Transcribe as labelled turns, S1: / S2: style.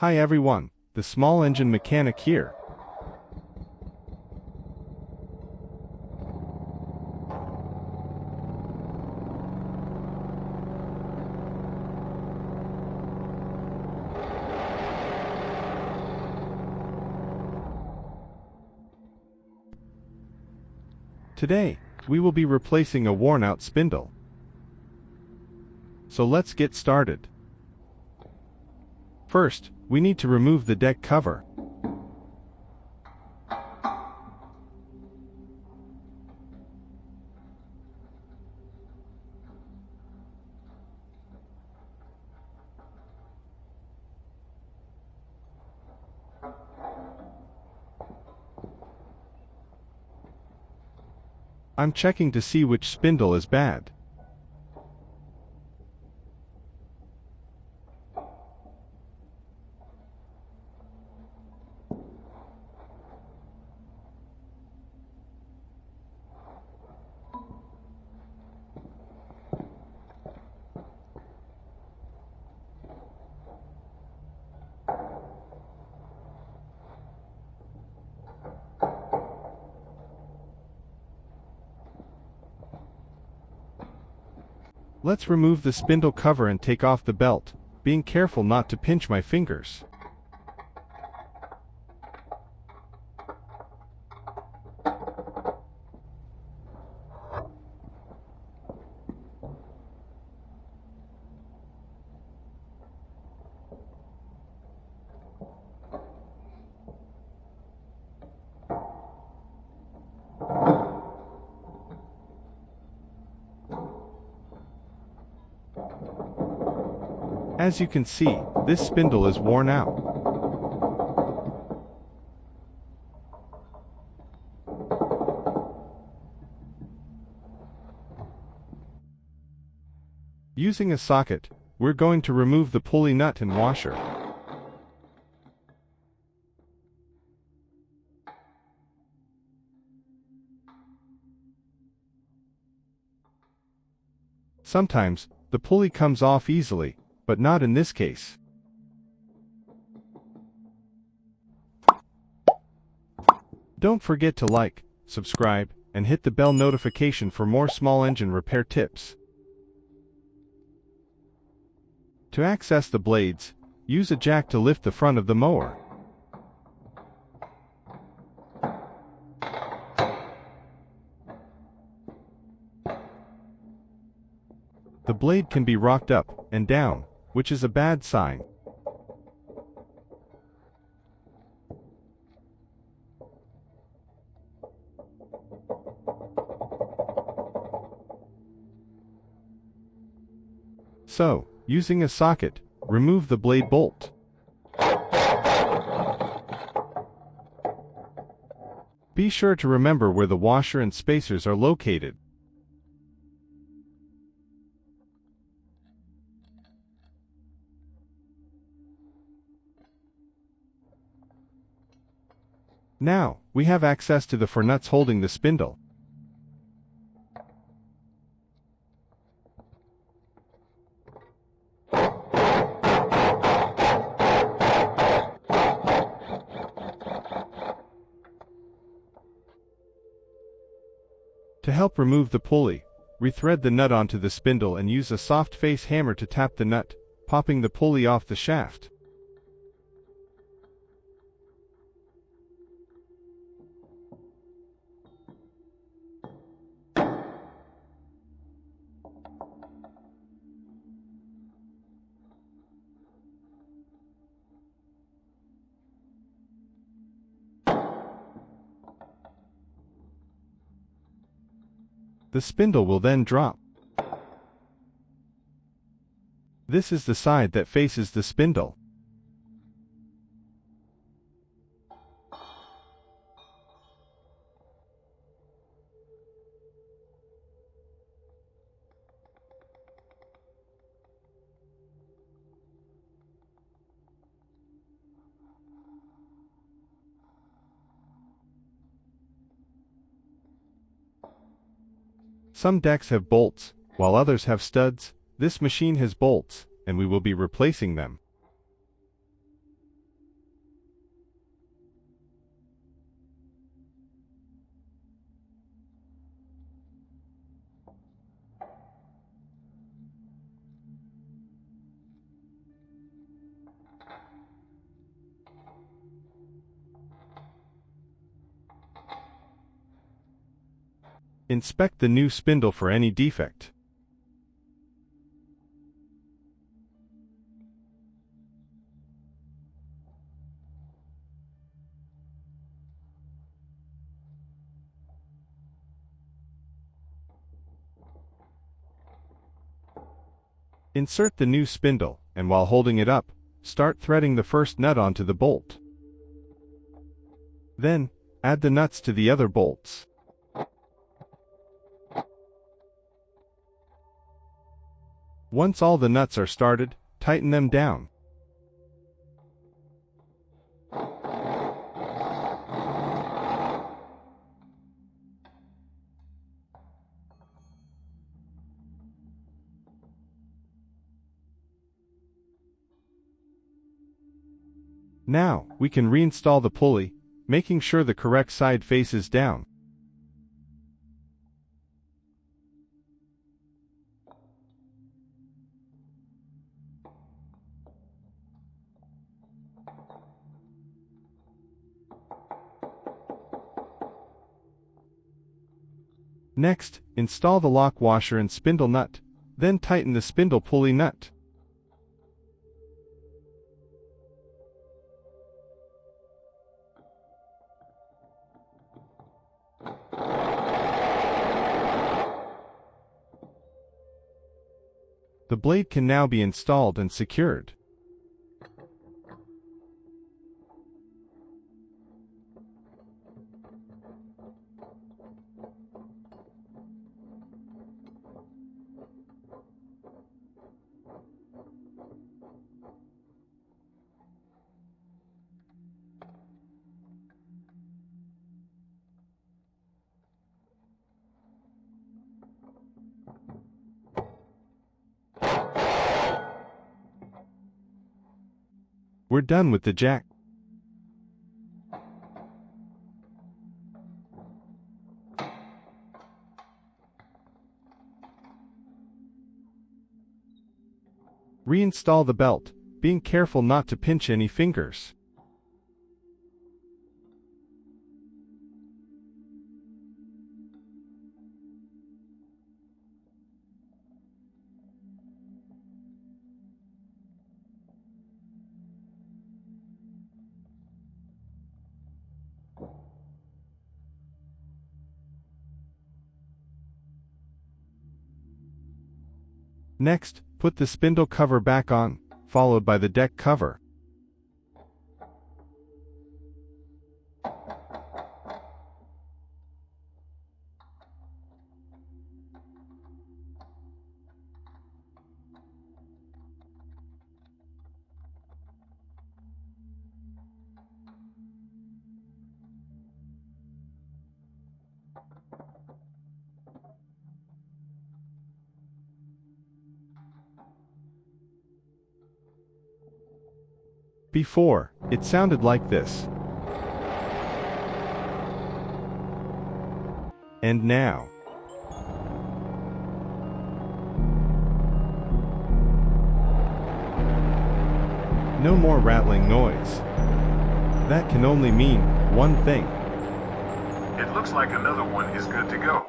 S1: Hi everyone, the small engine mechanic here. Today, we will be replacing a worn-out spindle. So let's get started. First, we need to remove the deck cover. I'm checking to see which spindle is bad. Let's remove the spindle cover and take off the belt, being careful not to pinch my fingers. As you can see, this spindle is worn out. Using a socket, we're going to remove the pulley nut and washer. Sometimes, the pulley comes off easily, but not in this case. Don't forget to like, subscribe, and hit the bell notification for more small engine repair tips. To access the blades, use a jack to lift the front of the mower. The blade can be rocked up and down, which is a bad sign. So, using a socket, remove the blade bolt. Be sure to remember where the washer and spacers are located. Now, we have access to the four nuts holding the spindle. To help remove the pulley, rethread the nut onto the spindle and use a soft face hammer to tap the nut, popping the pulley off the shaft. The spindle will then drop. This is the side that faces the spindle. Some decks have bolts, while others have studs. This machine has bolts, and we will be replacing them. Inspect the new spindle for any defect. Insert the new spindle, and while holding it up, start threading the first nut onto the bolt. Then, add the nuts to the other bolts. Once all the nuts are started, tighten them down. Now, we can reinstall the pulley, making sure the correct side faces down. Next, install the lock washer and spindle nut, then tighten the spindle pulley nut. The blade can now be installed and secured. We're done with the jack. Reinstall the belt, being careful not to pinch any fingers. Next, put the spindle cover back on, followed by the deck cover. Before, it sounded like this. And now. No more rattling noise. That can only mean one thing.
S2: It looks like another one is good to go.